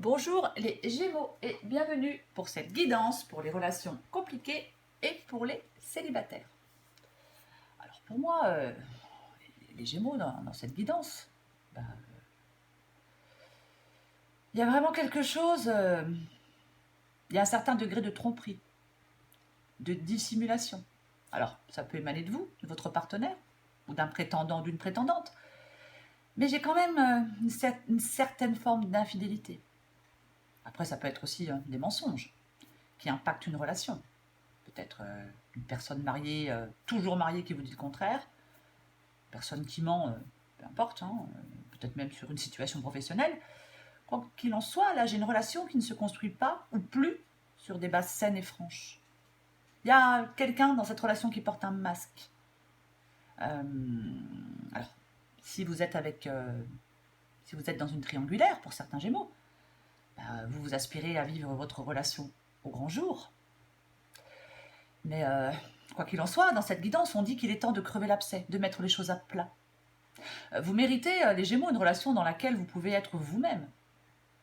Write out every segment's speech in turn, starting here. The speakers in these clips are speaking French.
Bonjour les Gémeaux et bienvenue pour cette guidance pour les relations compliquées et pour les célibataires. Alors pour moi, les Gémeaux dans cette guidance, ben, il y a vraiment quelque chose, il y a un certain degré de tromperie, de dissimulation. Alors ça peut émaner de vous, de votre partenaire, ou d'un prétendant, d'une prétendante, mais j'ai quand même une certaine forme d'infidélité. Après ça peut être aussi des mensonges qui impactent une relation. Peut-être une personne mariée, toujours mariée, qui vous dit le contraire, une personne qui ment, peu importe, hein, peut-être même sur une situation professionnelle. Quoi qu'il en soit, là, j'ai une relation qui ne se construit pas, ou plus, sur des bases saines et franches. Il y a quelqu'un dans cette relation qui porte un masque. Euh, alors, si vous êtes si vous êtes dans une triangulaire, pour certains Gémeaux, vous vous aspirez à vivre votre relation au grand jour. Mais quoi qu'il en soit, dans cette guidance, on dit qu'il est temps de crever l'abcès, de mettre les choses à plat. Vous méritez, les Gémeaux, une relation dans laquelle vous pouvez être vous-même.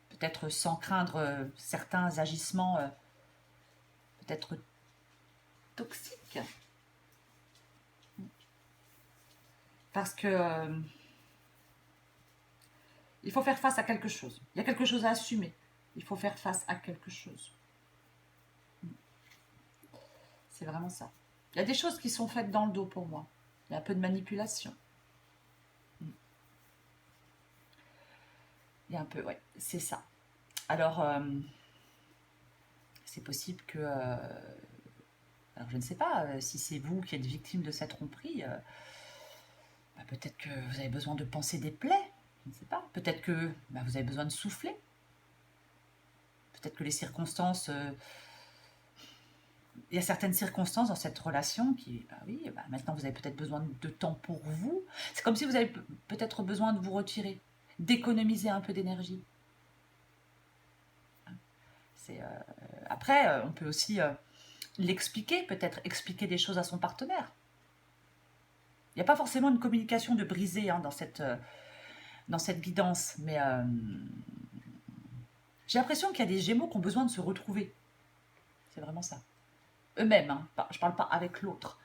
Peut-être sans craindre certains agissements peut-être toxiques. Parce que il faut faire face à quelque chose. Il y a quelque chose à assumer. Il faut faire face à quelque chose. C'est vraiment ça. Il y a des choses qui sont faites dans le dos pour moi. Il y a un peu de manipulation. Il y a un peu, ouais, c'est ça. Alors, c'est possible que... alors, je ne sais pas si c'est vous qui êtes victime de cette tromperie. Peut-être que vous avez besoin de penser des plaies. Je ne sais pas. Peut-être que vous avez besoin de souffler. Peut-être que les circonstances... il y a certaines circonstances dans cette relation qui... oui, maintenant vous avez peut-être besoin de temps pour vous. C'est comme si vous avez peut-être besoin de vous retirer, d'économiser un peu d'énergie. Après, on peut aussi l'expliquer, peut-être expliquer des choses à son partenaire. Il n'y a pas forcément une communication de brisée dans cette guidance, mais j'ai l'impression qu'il y a des Gémeaux qui ont besoin de se retrouver. C'est vraiment ça. Eux-mêmes, hein, je ne parle pas avec l'autre.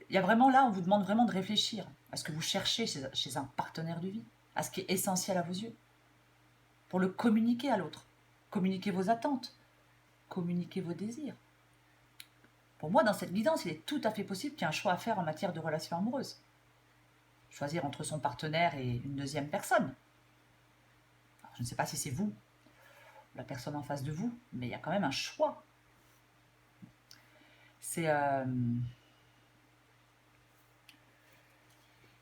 Il y a vraiment là, on vous demande vraiment de réfléchir à ce que vous cherchez chez un partenaire de vie, à ce qui est essentiel à vos yeux, pour le communiquer à l'autre. Communiquer vos attentes, communiquer vos désirs. Pour moi, dans cette guidance, il est tout à fait possible qu'il y ait un choix à faire en matière de relations amoureuses. Choisir entre son partenaire et une deuxième personne. Alors, je ne sais pas si c'est vous, la personne en face de vous, mais il y a quand même un choix. C'est...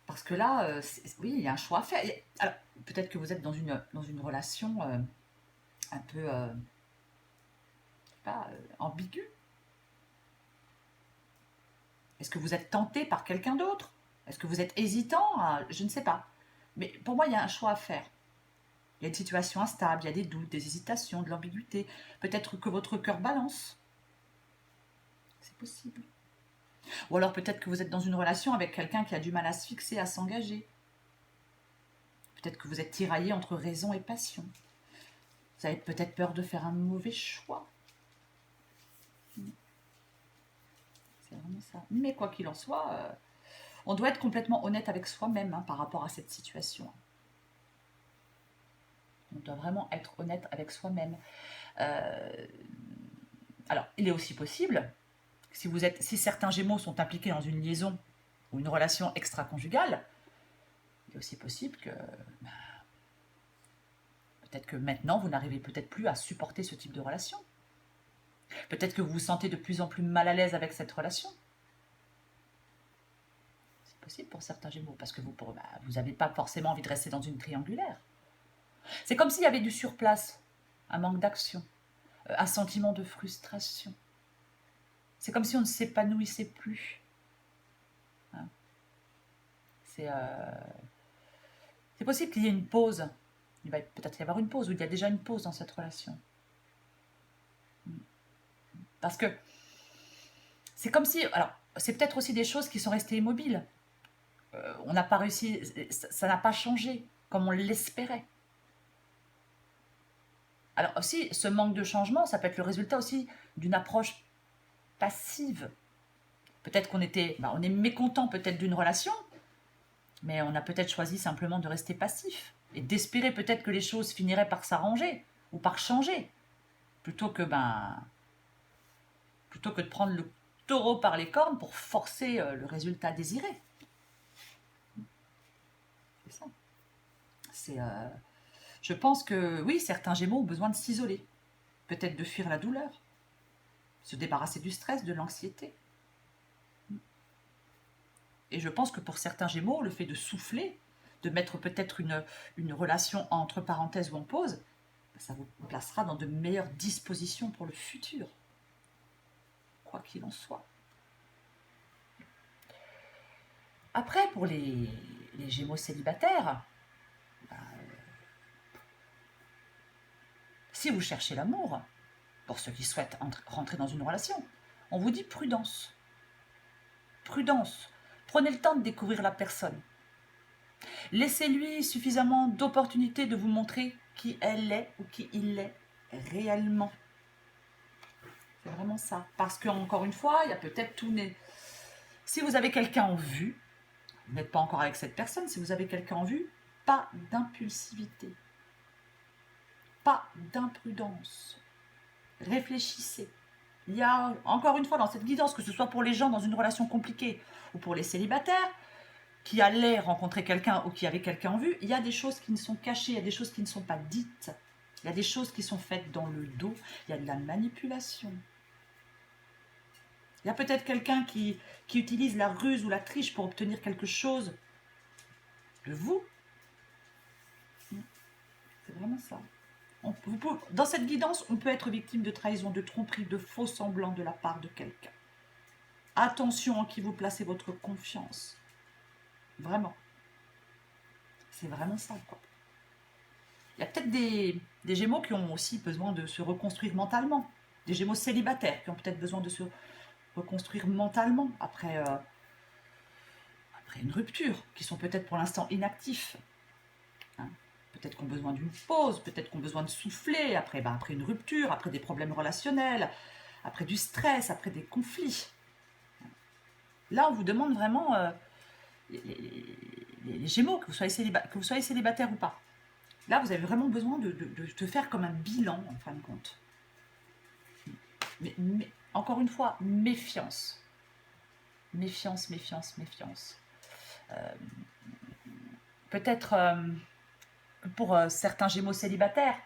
parce que là, oui, il y a un choix à faire. Alors, peut-être que vous êtes dans une relation un peu, ambiguë. Est-ce que vous êtes tenté par quelqu'un d'autre? Est-ce que vous êtes hésitant? Je ne sais pas. Mais pour moi, il y a un choix à faire. Il y a une situation instable, il y a des doutes, des hésitations, de l'ambiguïté. Peut-être que votre cœur balance. C'est possible. Ou alors peut-être que vous êtes dans une relation avec quelqu'un qui a du mal à se fixer, à s'engager. Peut-être que vous êtes tiraillé entre raison et passion. Vous avez peut-être peur de faire un mauvais choix. C'est vraiment ça. Mais quoi qu'il en soit, on doit être complètement honnête avec soi-même par rapport à cette situation. On doit vraiment être honnête avec soi-même. Alors, il est aussi possible, si certains Gémeaux sont impliqués dans une liaison ou une relation extra-conjugale, il est aussi possible que peut-être que maintenant, vous n'arrivez peut-être plus à supporter ce type de relation. Peut-être que vous vous sentez de plus en plus mal à l'aise avec cette relation. C'est possible pour certains Gémeaux, parce que vous n'avez pas forcément envie de rester dans une triangulaire. C'est comme s'il y avait du surplace, un manque d'action, un sentiment de frustration. C'est comme si on ne s'épanouissait plus. Hein. C'est possible qu'il y ait une pause. Il va peut-être y avoir une pause, ou il y a déjà une pause dans cette relation. Parce que c'est comme si... Alors, c'est peut-être aussi des choses qui sont restées immobiles. On n'a pas réussi... Ça n'a pas changé comme on l'espérait. Alors aussi, ce manque de changement, ça peut être le résultat aussi d'une approche passive. Peut-être qu'on était, on est mécontent peut-être d'une relation, mais on a peut-être choisi simplement de rester passif et d'espérer peut-être que les choses finiraient par s'arranger ou par changer, plutôt que, plutôt que de prendre le taureau par les cornes pour forcer le résultat désiré. C'est ça. Je pense que oui, certains Gémeaux ont besoin de s'isoler, peut-être de fuir la douleur, se débarrasser du stress, de l'anxiété. Et je pense que pour certains Gémeaux, le fait de souffler, de mettre peut-être une relation entre parenthèses ou en pause, ça vous placera dans de meilleures dispositions pour le futur, quoi qu'il en soit. Après, pour les Gémeaux célibataires, si vous cherchez l'amour, pour ceux qui souhaitent rentrer dans une relation, on vous dit prudence. Prudence. Prenez le temps de découvrir la personne. Laissez-lui suffisamment d'opportunités de vous montrer qui elle est ou qui il est réellement. C'est vraiment ça. Parce qu'encore une fois, il y a peut-être tout... Si vous avez quelqu'un en vue, vous n'êtes pas encore avec cette personne, si vous avez quelqu'un en vue, pas d'impulsivité. Pas d'imprudence. Réfléchissez. Il y a, encore une fois, dans cette guidance, que ce soit pour les gens dans une relation compliquée ou pour les célibataires, qui allaient rencontrer quelqu'un ou qui avaient quelqu'un en vue, il y a des choses qui ne sont cachées, il y a des choses qui ne sont pas dites, il y a des choses qui sont faites dans le dos, il y a de la manipulation. Il y a peut-être quelqu'un qui utilise la ruse ou la triche pour obtenir quelque chose de vous. C'est vraiment ça. Dans cette guidance, on peut être victime de trahison, de tromperie, de faux semblants de la part de quelqu'un. Attention en qui vous placez votre confiance. Vraiment. C'est vraiment ça, quoi. Il y a peut-être des Gémeaux qui ont aussi besoin de se reconstruire mentalement. Des Gémeaux célibataires qui ont peut-être besoin de se reconstruire mentalement après une rupture, qui sont peut-être pour l'instant inactifs. Peut-être qu'on a besoin d'une pause, peut-être qu'on a besoin de souffler après une rupture, après des problèmes relationnels, après du stress, après des conflits. Là, on vous demande vraiment, les Gémeaux, que vous soyez célibataire ou pas. Là, vous avez vraiment besoin de faire comme un bilan, en fin de compte. Mais encore une fois, méfiance. Méfiance, méfiance, méfiance. Peut-être pour certains Gémeaux célibataires,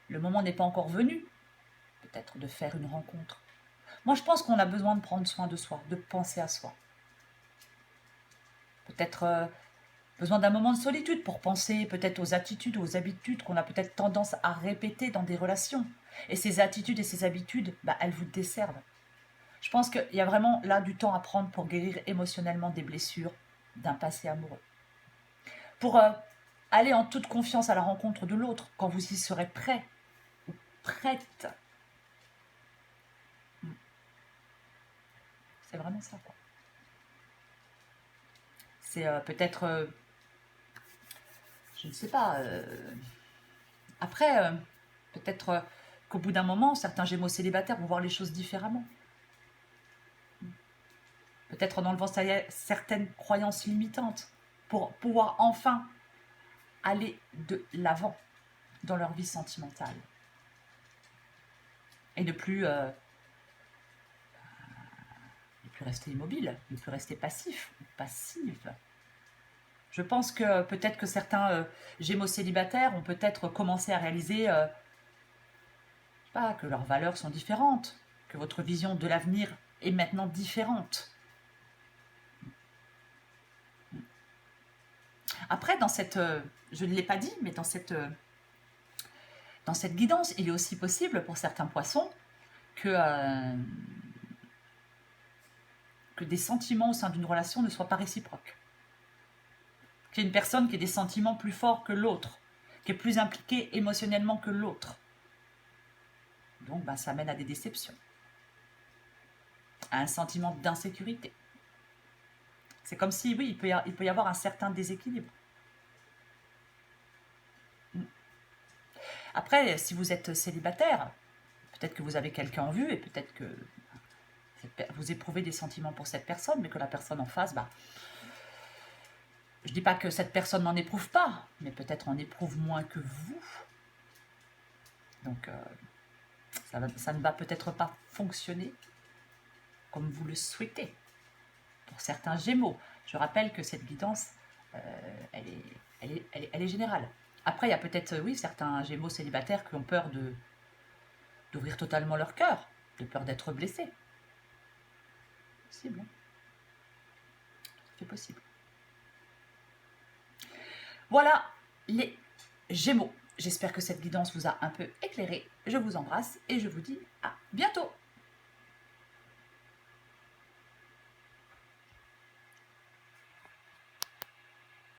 le moment n'est pas encore venu, peut-être de faire une rencontre. Moi, je pense qu'on a besoin de prendre soin de soi, de penser à soi. Peut-être besoin d'un moment de solitude pour penser peut-être aux attitudes, aux habitudes qu'on a peut-être tendance à répéter dans des relations. Et ces attitudes et ces habitudes, elles vous desservent. Je pense qu'il y a vraiment là du temps à prendre pour guérir émotionnellement des blessures d'un passé amoureux. Pour aller en toute confiance à la rencontre de l'autre quand vous y serez prêt ou prête. C'est vraiment ça, quoi. C'est peut-être, je ne sais pas, après, peut-être qu'au bout d'un moment, certains Gémeaux célibataires vont voir les choses différemment. Peut-être en enlevant certaines croyances limitantes pour pouvoir enfin aller de l'avant dans leur vie sentimentale. Et ne plus rester immobile, ne plus rester passif ou passive. Je pense que peut-être que certains Gémeaux célibataires ont peut-être commencé à réaliser que leurs valeurs sont différentes, que votre vision de l'avenir est maintenant différente. Après, dans cette, je ne l'ai pas dit, mais dans cette guidance, il est aussi possible pour certains poissons que des sentiments au sein d'une relation ne soient pas réciproques. Qu'il y ait une personne qui ait des sentiments plus forts que l'autre, qui est plus impliquée émotionnellement que l'autre. Donc, ça mène à des déceptions, à un sentiment d'insécurité. C'est comme si, oui, il peut y avoir un certain déséquilibre. Après, si vous êtes célibataire, peut-être que vous avez quelqu'un en vue et peut-être que vous éprouvez des sentiments pour cette personne, mais que la personne en face, bah, je ne dis pas que cette personne n'en éprouve pas, mais peut-être en éprouve moins que vous. Donc, ça ne va peut-être pas fonctionner comme vous le souhaitez. Pour certains Gémeaux, je rappelle que cette guidance, elle est générale. Après, il y a peut-être, oui, certains Gémeaux célibataires qui ont peur d'ouvrir totalement leur cœur, de peur d'être blessés. C'est bon. C'est possible. Voilà les Gémeaux. J'espère que cette guidance vous a un peu éclairé. Je vous embrasse et je vous dis à bientôt.